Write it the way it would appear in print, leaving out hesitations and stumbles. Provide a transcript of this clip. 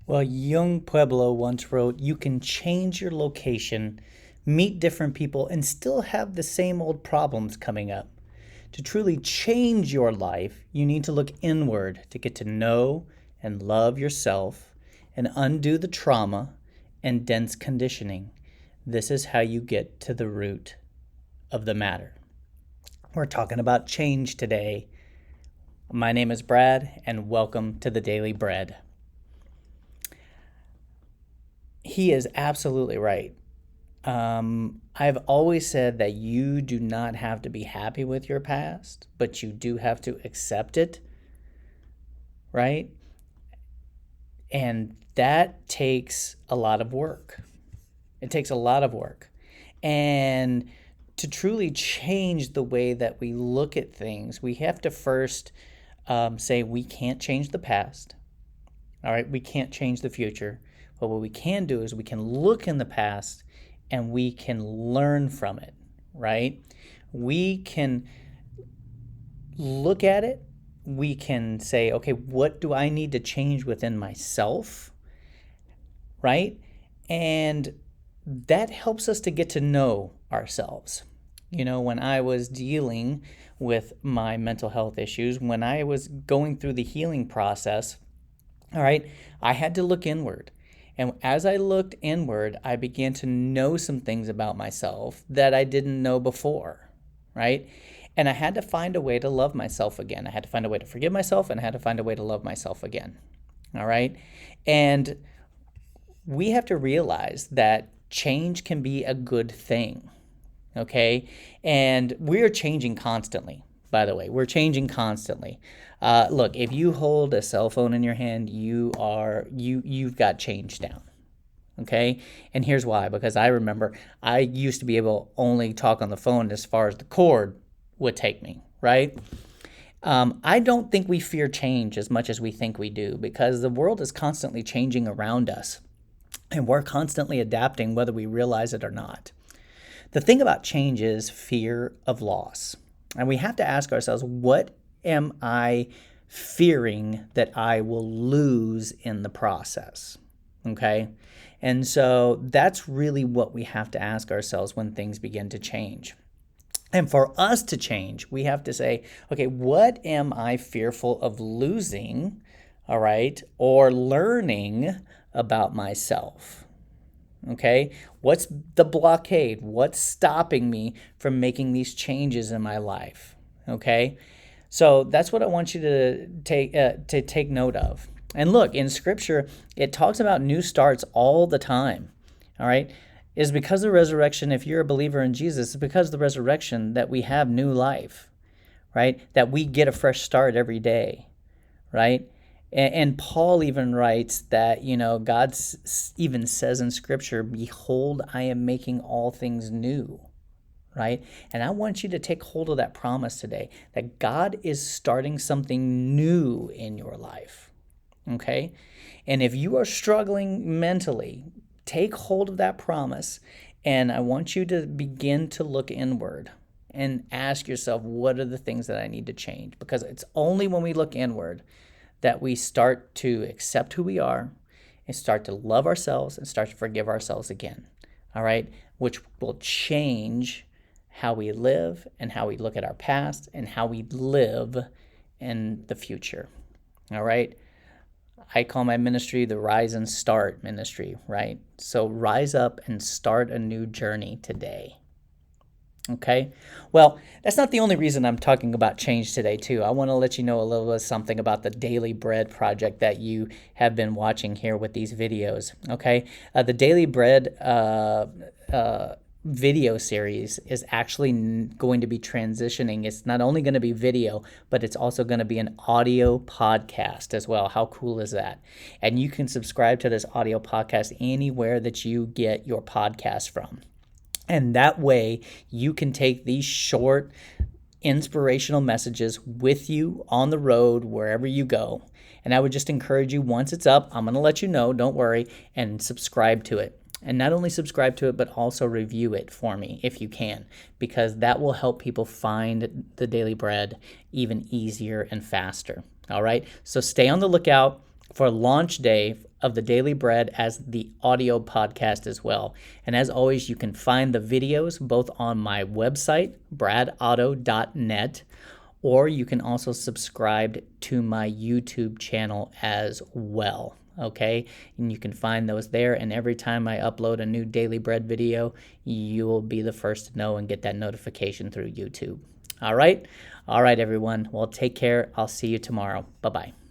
Well, Young Pueblo once wrote, "You can change your location, meet different people, and still have the same old problems coming up. To truly change your life, you need to look inward to get to know and love yourself and undo the trauma and dense conditioning. This is how you get to the root of the matter." We're talking about change today. My name is Brad, and welcome to the Daily Bread. He is absolutely right. I've always said that you do not have to be happy with your past, but you do have to accept it, right? And that takes a lot of work. It takes a lot of work. And to truly change the way that we look at things, we have to first say we can't change the past. All right, we can't change the future. But what we can do is we can look in the past and we can learn from it, right? We can look at it. We can say, okay, what do I need to change within myself, right? And that helps us to get to know ourselves. You know, when I was dealing with my mental health issues, when I was going through the healing process, all right, I had to look inward. And as I looked inward, I began to know some things about myself that I didn't know before, right? And I had to find a way to love myself again. I had to find a way to forgive myself, and I had to find a way to love myself again, all right? And we have to realize that change can be a good thing, okay? And we're changing constantly, by the way. We're changing constantly. Look, if you hold a cell phone in your hand, you've got change down, okay? And here's why. Because I remember I used to be able to only talk on the phone as far as the cord would take me, right? I don't think we fear change as much as we think we do, because the world is constantly changing around us, and we're constantly adapting whether we realize it or not. The thing about change is fear of loss. And we have to ask ourselves, what am I fearing that I will lose in the process? Okay? And so that's really what we have to ask ourselves when things begin to change. And for us to change, we have to say, okay, what am I fearful of losing, all right, or learning about myself? Okay, what's the blockade? What's stopping me from making these changes in my life? Okay, so that's what I want you to take note of. And look, in Scripture, it talks about new starts all the time. All right, it's because of the resurrection. If you're a believer in Jesus, it's because of the resurrection that we have new life, right? That we get a fresh start every day, right? And Paul even writes that, God even says in Scripture, "Behold, I am making all things new," right? And I want you to take hold of that promise today, that God is starting something new in your life, okay? And if you are struggling mentally, take hold of that promise, and I want you to begin to look inward and ask yourself, what are the things that I need to change? Because it's only when we look inward that we start to accept who we are and start to love ourselves and start to forgive ourselves again, all right? Which will change how we live and how we look at our past and how we live in the future, all right? I call my ministry the Rise and Start ministry, right? So rise up and start a new journey today. Okay, well, that's not the only reason I'm talking about change today, too. I want to let you know a little bit something about the Daily Bread project that you have been watching here with these videos. Okay, the Daily Bread video series is actually going to be transitioning. It's not only going to be video, but it's also going to be an audio podcast as well. How cool is that? And you can subscribe to this audio podcast anywhere that you get your podcast from. And that way you can take these short inspirational messages with you on the road, wherever you go. And I would just encourage you, once it's up, I'm going to let you know, don't worry, and subscribe to it. And not only subscribe to it, but also review it for me if you can, because that will help people find the Daily Bread even easier and faster. All right? So stay on the lookout for launch day of the Daily Bread as the audio podcast as well. And as always, you can find the videos both on my website, bradotto.net, or you can also subscribe to my YouTube channel as well. Okay, and you can find those there. And every time I upload a new Daily Bread video, you will be the first to know and get that notification through YouTube. All right, everyone. Well, take care. I'll see you tomorrow. Bye-bye.